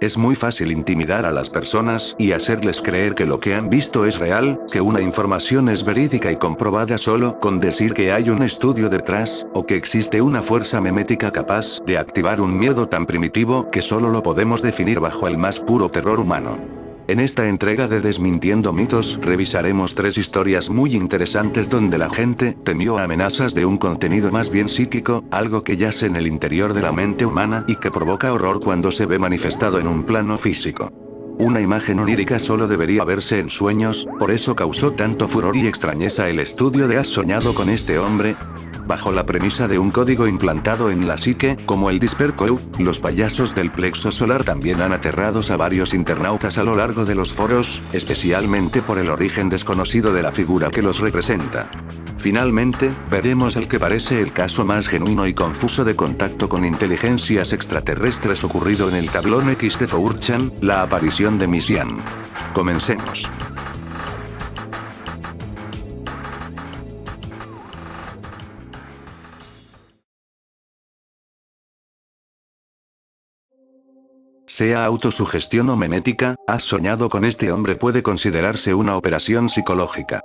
Es muy fácil intimidar a las personas y hacerles creer que lo que han visto es real, que una información es verídica y comprobada solo con decir que hay un estudio detrás, o que existe una fuerza memética capaz de activar un miedo tan primitivo que solo lo podemos definir bajo el más puro terror humano. En esta entrega de Desmintiendo Mitos revisaremos 3 historias muy interesantes donde la gente temió amenazas de un contenido más bien psíquico, algo que yace en el interior de la mente humana y que provoca horror cuando se ve manifestado en un plano físico. Una imagen onírica solo debería verse en sueños, por eso causó tanto furor y extrañeza el estudio de ¿Has soñado con este hombre? Bajo la premisa de un código implantado en la psique, como el Dispercoe, los payasos del plexo solar también han aterrado a varios internautas a lo largo de los foros, especialmente por el origen desconocido de la figura que los representa. Finalmente, veremos el que parece el caso más genuino y confuso de contacto con inteligencias extraterrestres ocurrido en el tablón X de 4chan, la aparición de Misian. Comencemos. Sea autosugestión o memética, ¿has soñado con este hombre? Puede considerarse una operación psicológica.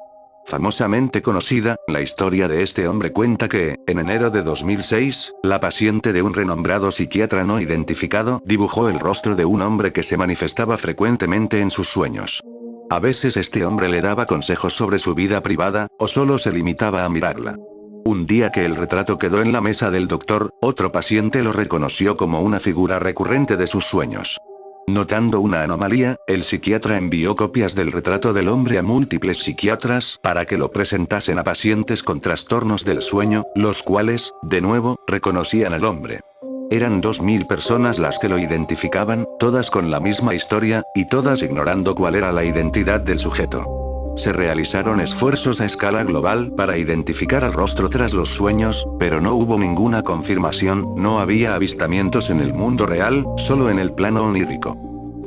Famosamente conocida, la historia de este hombre cuenta que, en enero de 2006, la paciente de un renombrado psiquiatra no identificado dibujó el rostro de un hombre que se manifestaba frecuentemente en sus sueños. A veces este hombre le daba consejos sobre su vida privada, o solo se limitaba a mirarla. Un día que el retrato quedó en la mesa del doctor, otro paciente lo reconoció como una figura recurrente de sus sueños. Notando una anomalía, el psiquiatra envió copias del retrato del hombre a múltiples psiquiatras para que lo presentasen a pacientes con trastornos del sueño, los cuales, de nuevo, reconocían al hombre. Eran 2000 personas las que lo identificaban, todas con la misma historia, y todas ignorando cuál era la identidad del sujeto. Se realizaron esfuerzos a escala global para identificar al rostro tras los sueños, pero no hubo ninguna confirmación, no había avistamientos en el mundo real, solo en el plano onírico.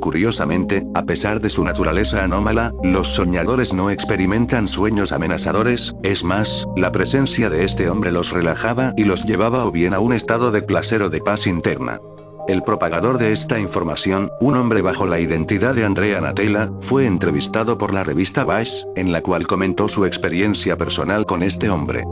Curiosamente, a pesar de su naturaleza anómala, los soñadores no experimentan sueños amenazadores, es más, la presencia de este hombre los relajaba y los llevaba o bien a un estado de placer o de paz interna. El propagador de esta información, un hombre bajo la identidad de Andrea Natella, fue entrevistado por la revista Vice, en la cual comentó su experiencia personal con este hombre.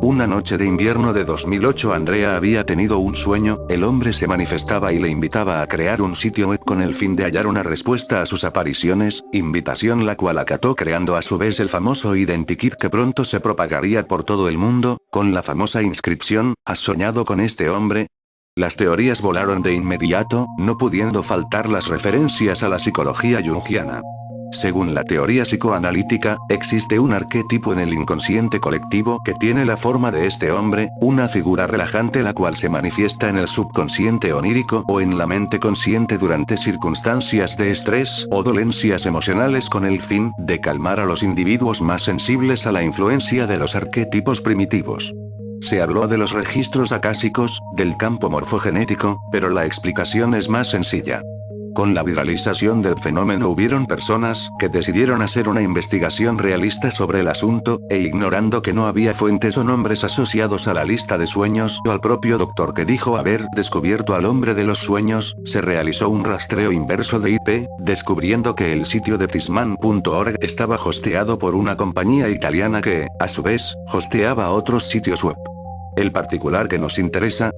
Una noche de invierno de 2008 Andrea había tenido un sueño, el hombre se manifestaba y le invitaba a crear un sitio web con el fin de hallar una respuesta a sus apariciones, invitación la cual acató creando a su vez el famoso identikit que pronto se propagaría por todo el mundo, con la famosa inscripción, ¿has soñado con este hombre? Las teorías volaron de inmediato, no pudiendo faltar las referencias a la psicología junguiana. Según la teoría psicoanalítica, existe un arquetipo en el inconsciente colectivo que tiene la forma de este hombre, una figura relajante la cual se manifiesta en el subconsciente onírico o en la mente consciente durante circunstancias de estrés o dolencias emocionales con el fin de calmar a los individuos más sensibles a la influencia de los arquetipos primitivos. Se habló de los registros acásicos, del campo morfogenético, pero la explicación es más sencilla. Con la viralización del fenómeno hubieron personas que decidieron hacer una investigación realista sobre el asunto, e ignorando que no había fuentes o nombres asociados a la lista de sueños o al propio doctor que dijo haber descubierto al hombre de los sueños, se realizó un rastreo inverso de IP, descubriendo que el sitio de Tisman.org estaba hosteado por una compañía italiana que, a su vez, hosteaba otros sitios web. El particular que nos interesa: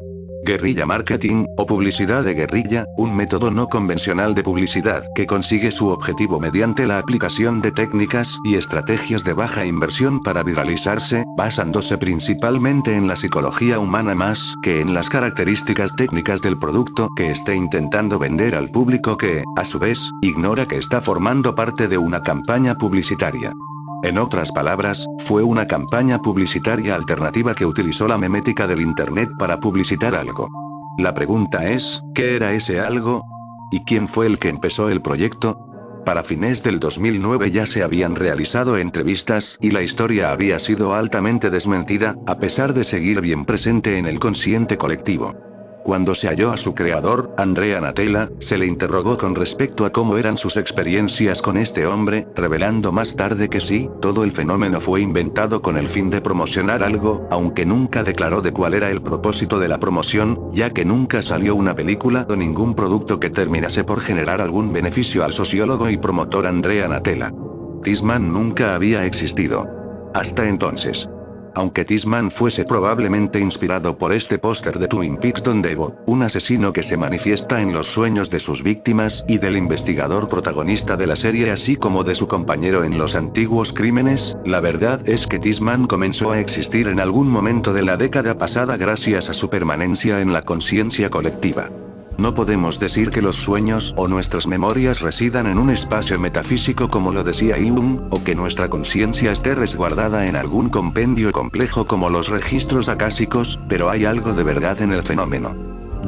guerrilla marketing, o publicidad de guerrilla, un método no convencional de publicidad que consigue su objetivo mediante la aplicación de técnicas y estrategias de baja inversión para viralizarse, basándose principalmente en la psicología humana más que en las características técnicas del producto que esté intentando vender al público que, a su vez, ignora que está formando parte de una campaña publicitaria. En otras palabras, fue una campaña publicitaria alternativa que utilizó la memética del Internet para publicitar algo. La pregunta es, ¿qué era ese algo? ¿Y quién fue el que empezó el proyecto? Para fines del 2009 ya se habían realizado entrevistas y la historia había sido altamente desmentida, a pesar de seguir bien presente en el consciente colectivo. Cuando se halló a su creador, Andrea Natella, se le interrogó con respecto a cómo eran sus experiencias con este hombre, revelando más tarde que sí, todo el fenómeno fue inventado con el fin de promocionar algo, aunque nunca declaró de cuál era el propósito de la promoción, ya que nunca salió una película o ningún producto que terminase por generar algún beneficio al sociólogo y promotor Andrea Natella. Tishman nunca había existido. Hasta entonces. Aunque Tishman fuese probablemente inspirado por este póster de Twin Peaks donde Bob, un asesino que se manifiesta en los sueños de sus víctimas y del investigador protagonista de la serie así como de su compañero en los antiguos crímenes, la verdad es que Tishman comenzó a existir en algún momento de la década pasada gracias a su permanencia en la conciencia colectiva. No podemos decir que los sueños o nuestras memorias residan en un espacio metafísico como lo decía Jung, o que nuestra conciencia esté resguardada en algún compendio complejo como los registros acásicos, pero hay algo de verdad en el fenómeno.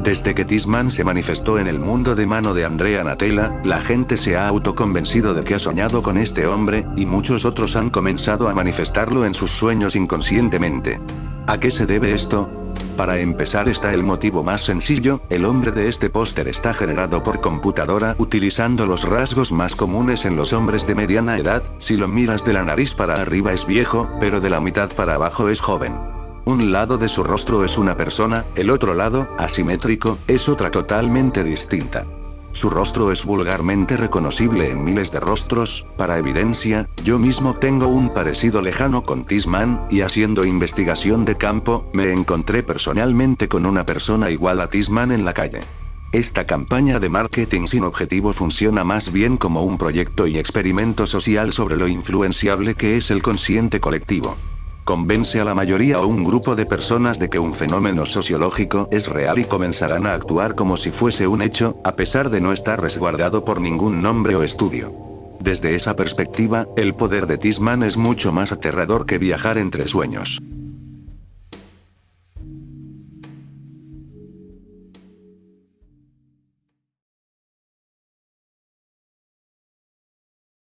Desde que Tishman se manifestó en el mundo de mano de Andrea Natella, la gente se ha autoconvencido de que ha soñado con este hombre, y muchos otros han comenzado a manifestarlo en sus sueños inconscientemente. ¿A qué se debe esto? Para empezar está el motivo más sencillo, el hombre de este póster está generado por computadora utilizando los rasgos más comunes en los hombres de mediana edad, si lo miras de la nariz para arriba es viejo, pero de la mitad para abajo es joven. Un lado de su rostro es una persona, el otro lado, asimétrico, es otra totalmente distinta. Su rostro es vulgarmente reconocible en miles de rostros, para evidencia, yo mismo tengo un parecido lejano con Tishman, y haciendo investigación de campo, me encontré personalmente con una persona igual a Tishman en la calle. Esta campaña de marketing sin objetivo funciona más bien como un proyecto y experimento social sobre lo influenciable que es el consciente colectivo. Convence a la mayoría o un grupo de personas de que un fenómeno sociológico es real y comenzarán a actuar como si fuese un hecho, a pesar de no estar resguardado por ningún nombre o estudio. Desde esa perspectiva, el poder de Tishman es mucho más aterrador que viajar entre sueños.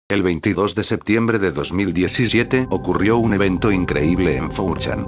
El 22 de septiembre de 2017 ocurrió un evento increíble en 4chan.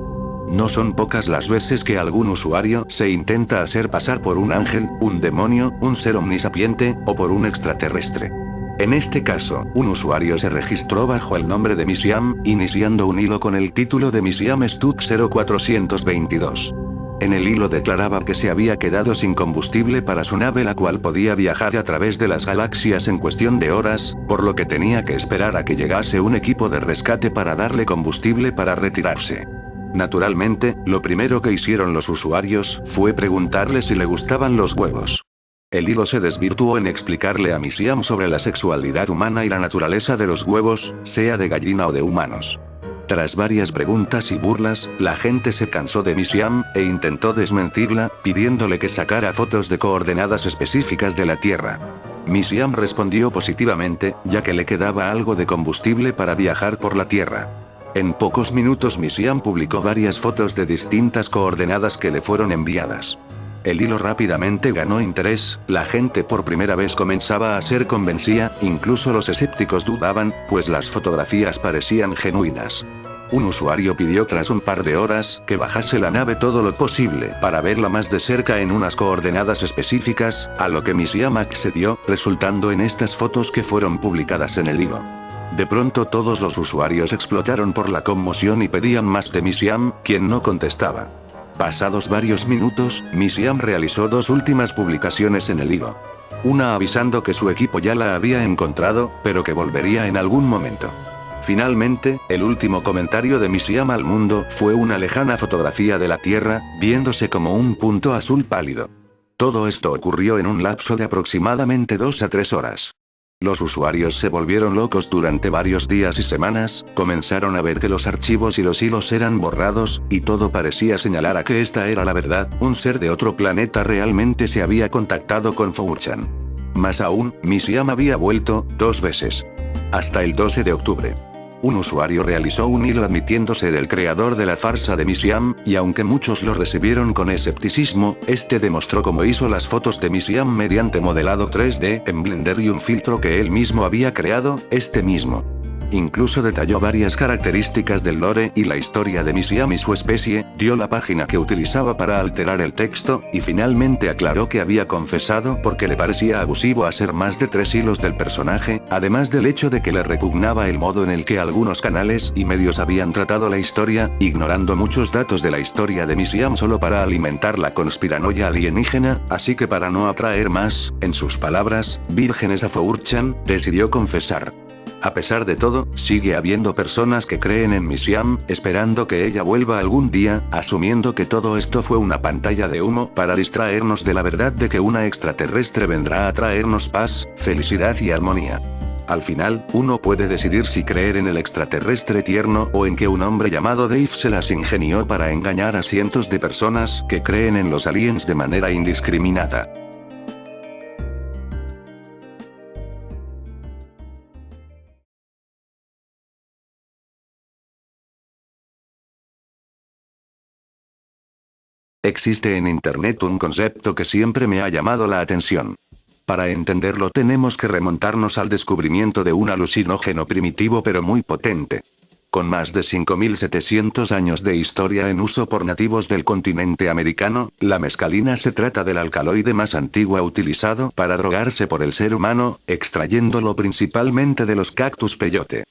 No son pocas las veces que algún usuario se intenta hacer pasar por un ángel, un demonio, un ser omnisapiente, o por un extraterrestre. En este caso, un usuario se registró bajo el nombre de Misiam, iniciando un hilo con el título de Misiam Stuck 0422. En el hilo declaraba que se había quedado sin combustible para su nave la cual podía viajar a través de las galaxias en cuestión de horas, por lo que tenía que esperar a que llegase un equipo de rescate para darle combustible para retirarse. Naturalmente, lo primero que hicieron los usuarios fue preguntarle si le gustaban los huevos. El hilo se desvirtuó en explicarle a Misiam sobre la sexualidad humana y la naturaleza de los huevos, sea de gallina o de humanos. Tras varias preguntas y burlas, la gente se cansó de Misiam, e intentó desmentirla, pidiéndole que sacara fotos de coordenadas específicas de la Tierra. Misiam respondió positivamente, ya que le quedaba algo de combustible para viajar por la Tierra. En pocos minutos Misiam publicó varias fotos de distintas coordenadas que le fueron enviadas. El hilo rápidamente ganó interés, la gente por primera vez comenzaba a ser convencida, incluso los escépticos dudaban, pues las fotografías parecían genuinas. Un usuario pidió tras un par de horas que bajase la nave todo lo posible para verla más de cerca en unas coordenadas específicas, a lo que Misiam accedió, resultando en estas fotos que fueron publicadas en el hilo. De pronto todos los usuarios explotaron por la conmoción y pedían más de Misiam, quien no contestaba. Pasados varios minutos, Misiam realizó dos últimas publicaciones en el hilo. Una avisando que su equipo ya la había encontrado, pero que volvería en algún momento. Finalmente, el último comentario de Misiam al mundo fue una lejana fotografía de la Tierra, viéndose como un punto azul pálido. Todo esto ocurrió en un lapso de aproximadamente 2 a 3 horas. Los usuarios se volvieron locos durante varios días y semanas, comenzaron a ver que los archivos y los hilos eran borrados, y todo parecía señalar a que esta era la verdad, un ser de otro planeta realmente se había contactado con 4chan. Más aún, Misiam había vuelto, 2 veces. Hasta el 12 de octubre. Un usuario realizó un hilo admitiendo ser el creador de la farsa de Misiam, y aunque muchos lo recibieron con escepticismo, este demostró cómo hizo las fotos de Misiam mediante modelado 3D en Blender y un filtro que él mismo había creado, este mismo. Incluso detalló varias características del lore y la historia de Misiam y su especie, dio la página que utilizaba para alterar el texto, y finalmente aclaró que había confesado porque le parecía abusivo hacer más de 3 hilos del personaje, además del hecho de que le repugnaba el modo en el que algunos canales y medios habían tratado la historia, ignorando muchos datos de la historia de Misiam solo para alimentar la conspiranoia alienígena, así que para no atraer más, en sus palabras, vírgenes a 4chan, decidió confesar. A pesar de todo, sigue habiendo personas que creen en Misiam, esperando que ella vuelva algún día, asumiendo que todo esto fue una pantalla de humo para distraernos de la verdad de que una extraterrestre vendrá a traernos paz, felicidad y armonía. Al final, uno puede decidir si creer en el extraterrestre tierno o en que un hombre llamado Dave se las ingenió para engañar a cientos de personas que creen en los aliens de manera indiscriminada. Existe en Internet un concepto que siempre me ha llamado la atención. Para entenderlo tenemos que remontarnos al descubrimiento de un alucinógeno primitivo pero muy potente. Con más de 5.700 años de historia en uso por nativos del continente americano, la mescalina se trata del alcaloide más antiguo utilizado para drogarse por el ser humano, extrayéndolo principalmente de los cactus peyote.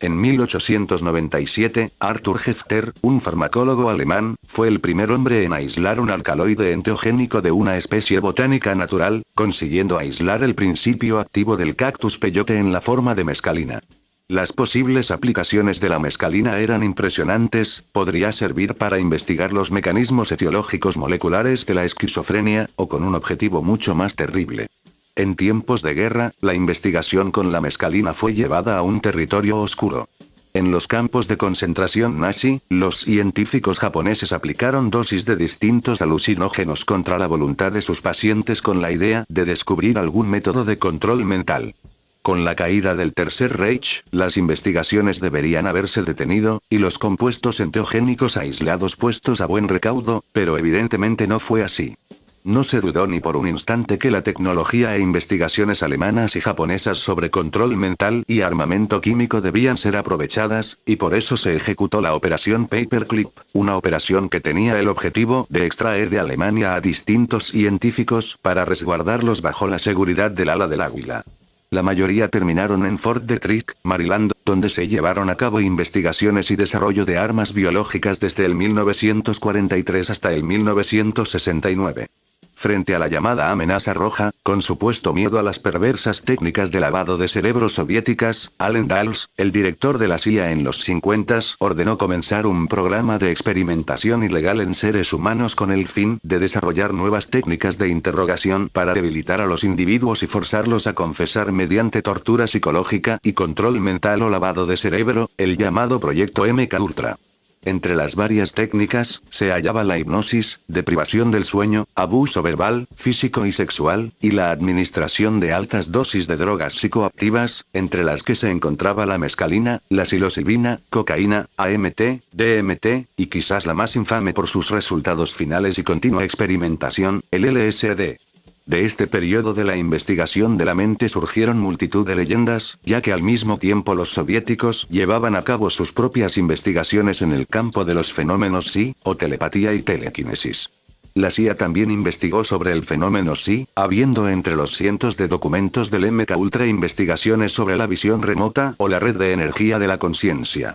En 1897, Arthur Hefter, un farmacólogo alemán, fue el primer hombre en aislar un alcaloide enteogénico de una especie botánica natural, consiguiendo aislar el principio activo del cactus peyote en la forma de mescalina. Las posibles aplicaciones de la mescalina eran impresionantes, podría servir para investigar los mecanismos etiológicos moleculares de la esquizofrenia, o con un objetivo mucho más terrible. En tiempos de guerra, la investigación con la mescalina fue llevada a un territorio oscuro. En los campos de concentración nazi, los científicos japoneses aplicaron dosis de distintos alucinógenos contra la voluntad de sus pacientes con la idea de descubrir algún método de control mental. Con la caída del Tercer Reich, las investigaciones deberían haberse detenido, y los compuestos enteogénicos aislados puestos a buen recaudo, pero evidentemente no fue así. No se dudó ni por un instante que la tecnología e investigaciones alemanas y japonesas sobre control mental y armamento químico debían ser aprovechadas, y por eso se ejecutó la Operación Paperclip, una operación que tenía el objetivo de extraer de Alemania a distintos científicos para resguardarlos bajo la seguridad del ala del águila. La mayoría terminaron en Fort Detrick, Maryland, donde se llevaron a cabo investigaciones y desarrollo de armas biológicas desde el 1943 hasta el 1969. Frente a la llamada amenaza roja, con supuesto miedo a las perversas técnicas de lavado de cerebro soviéticas, Allen Dulles, el director de la CIA en los 50s, ordenó comenzar un programa de experimentación ilegal en seres humanos con el fin de desarrollar nuevas técnicas de interrogación para debilitar a los individuos y forzarlos a confesar mediante tortura psicológica y control mental o lavado de cerebro, el llamado Proyecto MK Ultra. Entre las varias técnicas, se hallaba la hipnosis, deprivación del sueño, abuso verbal, físico y sexual, y la administración de altas dosis de drogas psicoactivas, entre las que se encontraba la mescalina, la psilocibina, cocaína, AMT, DMT, y quizás la más infame por sus resultados finales y continua experimentación, el LSD. De este periodo de la investigación de la mente surgieron multitud de leyendas, ya que al mismo tiempo los soviéticos llevaban a cabo sus propias investigaciones en el campo de los fenómenos psi, o telepatía y telequinesis. La CIA también investigó sobre el fenómeno psi, habiendo entre los cientos de documentos del MK Ultra investigaciones sobre la visión remota o la red de energía de la conciencia.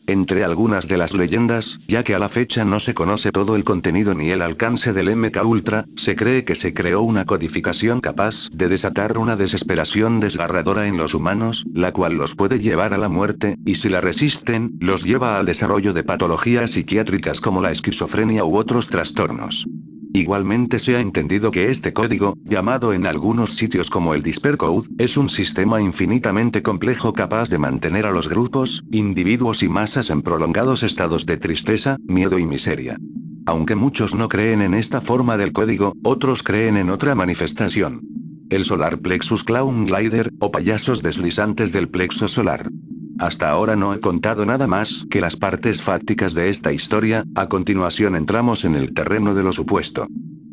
Entre algunas de las leyendas, ya que a la fecha no se conoce todo el contenido ni el alcance del MK Ultra, se cree que se creó una codificación capaz de desatar una desesperación desgarradora en los humanos, la cual los puede llevar a la muerte, y si la resisten, los lleva al desarrollo de patologías psiquiátricas como la esquizofrenia u otros trastornos. Igualmente se ha entendido que este código, llamado en algunos sitios como el Disper Code, es un sistema infinitamente complejo capaz de mantener a los grupos, individuos y masas en prolongados estados de tristeza, miedo y miseria. Aunque muchos no creen en esta forma del código, otros creen en otra manifestación. El Solar Plexus Clown Glider, o payasos deslizantes del plexo solar. Hasta ahora no he contado nada más que las partes fácticas de esta historia, a continuación entramos en el terreno de lo supuesto.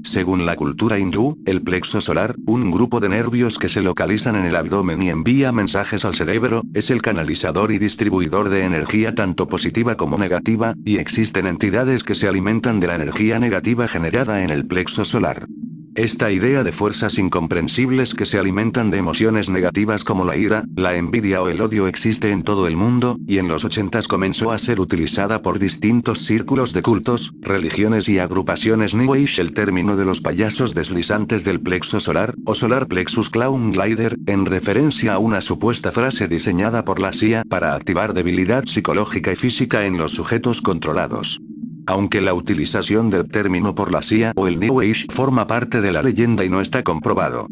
Según la cultura hindú, el plexo solar, un grupo de nervios que se localizan en el abdomen y envía mensajes al cerebro, es el canalizador y distribuidor de energía tanto positiva como negativa, y existen entidades que se alimentan de la energía negativa generada en el plexo solar. Esta idea de fuerzas incomprensibles que se alimentan de emociones negativas como la ira, la envidia o el odio existe en todo el mundo, y en los 80s comenzó a ser utilizada por distintos círculos de cultos, religiones y agrupaciones New Age. El término de los payasos deslizantes del plexo solar, o Solar Plexus Clown Glider, en referencia a una supuesta frase diseñada por la CIA para activar debilidad psicológica y física en los sujetos controlados. Aunque la utilización del término por la CIA o el New Age forma parte de la leyenda y no está comprobado.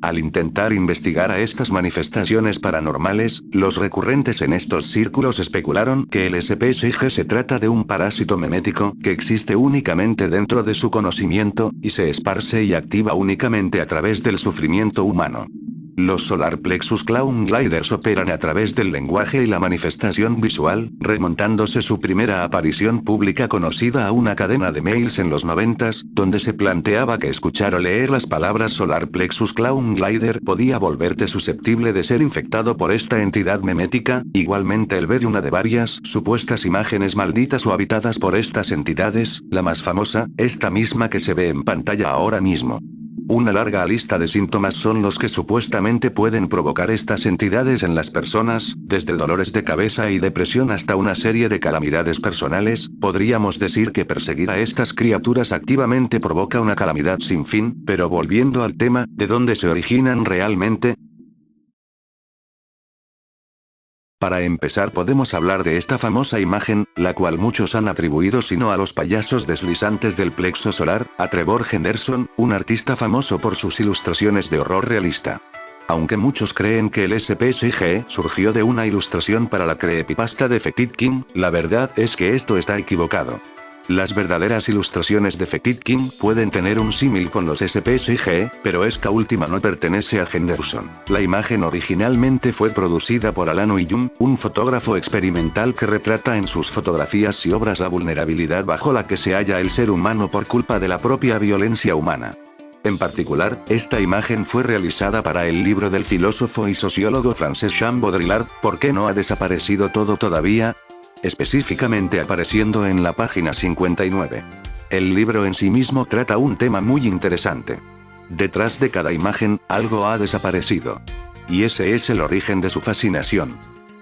Al intentar investigar a estas manifestaciones paranormales, los recurrentes en estos círculos especularon que el SPSG se trata de un parásito memético que existe únicamente dentro de su conocimiento, y se esparce y activa únicamente a través del sufrimiento humano. Los Solar Plexus Clown Gliders operan a través del lenguaje y la manifestación visual, remontándose su primera aparición pública conocida a una cadena de mails en los 90s, donde se planteaba que escuchar o leer las palabras Solar Plexus Clown Glider podía volverte susceptible de ser infectado por esta entidad memética. Igualmente, el ver una de varias supuestas imágenes malditas o habitadas por estas entidades, la más famosa, esta misma que se ve en pantalla ahora mismo. Una larga lista de síntomas son los que supuestamente pueden provocar estas entidades en las personas, desde dolores de cabeza y depresión hasta una serie de calamidades personales. Podríamos decir que perseguir a estas criaturas activamente provoca una calamidad sin fin, pero volviendo al tema, ¿de dónde se originan realmente? Para empezar, podemos hablar de esta famosa imagen, la cual muchos han atribuido sino a los payasos deslizantes del plexo solar, a Trevor Henderson, un artista famoso por sus ilustraciones de horror realista. Aunque muchos creen que el SPSG surgió de una ilustración para la creepypasta de Fetid King, la verdad es que esto está equivocado. Las verdaderas ilustraciones de Fetid King pueden tener un símil con los SPSG, pero esta última no pertenece a Henderson. La imagen originalmente fue producida por Alan Uyun, un fotógrafo experimental que retrata en sus fotografías y obras la vulnerabilidad bajo la que se halla el ser humano por culpa de la propia violencia humana. En particular, esta imagen fue realizada para el libro del filósofo y sociólogo francés Jean Baudrillard, ¿Por qué no ha desaparecido todo todavía?, específicamente apareciendo en la página 59. El libro en sí mismo trata un tema muy interesante. Detrás de cada imagen, algo ha desaparecido. Y ese es el origen de su fascinación.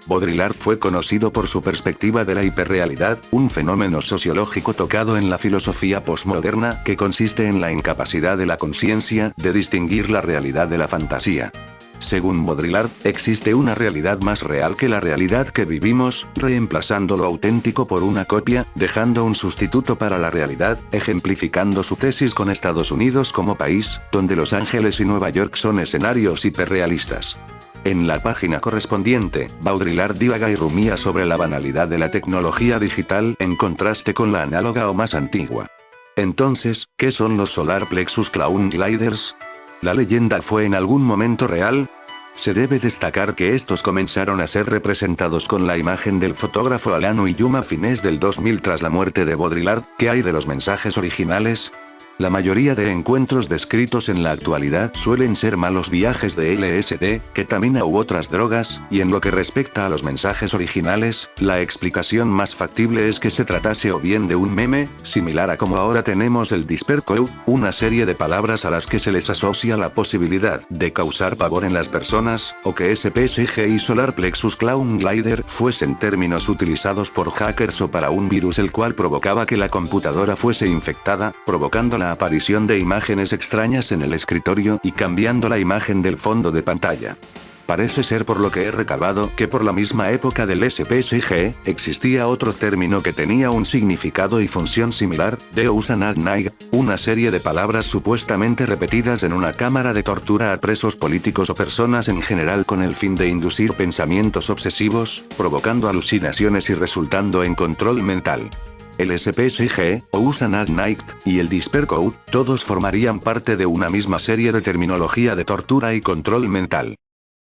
Baudrillard fue conocido por su perspectiva de la hiperrealidad, un fenómeno sociológico tocado en la filosofía postmoderna que consiste en la incapacidad de la conciencia de distinguir la realidad de la fantasía. Según Baudrillard, existe una realidad más real que la realidad que vivimos, reemplazando lo auténtico por una copia, dejando un sustituto para la realidad, ejemplificando su tesis con Estados Unidos como país, donde Los Ángeles y Nueva York son escenarios hiperrealistas. En la página correspondiente, Baudrillard divaga y rumía sobre la banalidad de la tecnología digital en contraste con la análoga o más antigua. Entonces, ¿qué son los Solar Plexus Clown Gliders? ¿La leyenda fue en algún momento real? Se debe destacar que estos comenzaron a ser representados con la imagen del fotógrafo Alan Uyun a fines del 2000 tras la muerte de Baudrillard. ¿Qué hay de los mensajes originales? La mayoría de encuentros descritos en la actualidad suelen ser malos viajes de LSD, ketamina u otras drogas, y en lo que respecta a los mensajes originales, la explicación más factible es que se tratase o bien de un meme, similar a como ahora tenemos el Disper Code, una serie de palabras a las que se les asocia la posibilidad de causar pavor en las personas, o que SPSG y Solar Plexus Clown Glider fuesen términos utilizados por hackers o para un virus el cual provocaba que la computadora fuese infectada, provocando la aparición de imágenes extrañas en el escritorio y cambiando la imagen del fondo de pantalla. Parece ser, por lo que he recabado, que por la misma época del SPSG, existía otro término que tenía un significado y función similar, Deus and Night, una serie de palabras supuestamente repetidas en una cámara de tortura a presos políticos o personas en general con el fin de inducir pensamientos obsesivos, provocando alucinaciones y resultando en control mental. El SPSG, o Usan at Night, y el Disper Code, todos formarían parte de una misma serie de terminología de tortura y control mental.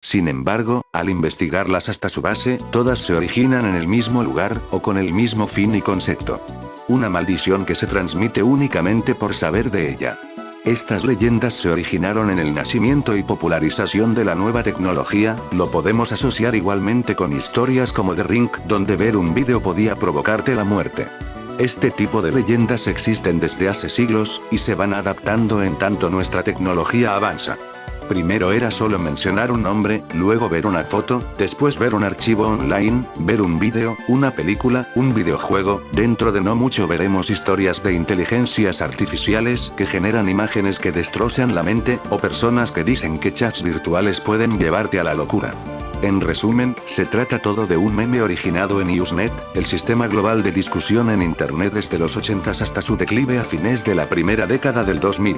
Sin embargo, al investigarlas hasta su base, todas se originan en el mismo lugar, o con el mismo fin y concepto. Una maldición que se transmite únicamente por saber de ella. Estas leyendas se originaron en el nacimiento y popularización de la nueva tecnología, lo podemos asociar igualmente con historias como The Ring, donde ver un vídeo podía provocarte la muerte. Este tipo de leyendas existen desde hace siglos, y se van adaptando en tanto nuestra tecnología avanza. Primero era solo mencionar un nombre, luego ver una foto, después ver un archivo online, ver un vídeo, una película, un videojuego, dentro de no mucho veremos historias de inteligencias artificiales que generan imágenes que destrozan la mente, o personas que dicen que chats virtuales pueden llevarte a la locura. En resumen, se trata todo de un meme originado en Usenet, el sistema global de discusión en Internet desde los 80s hasta su declive a fines de la primera década del 2000.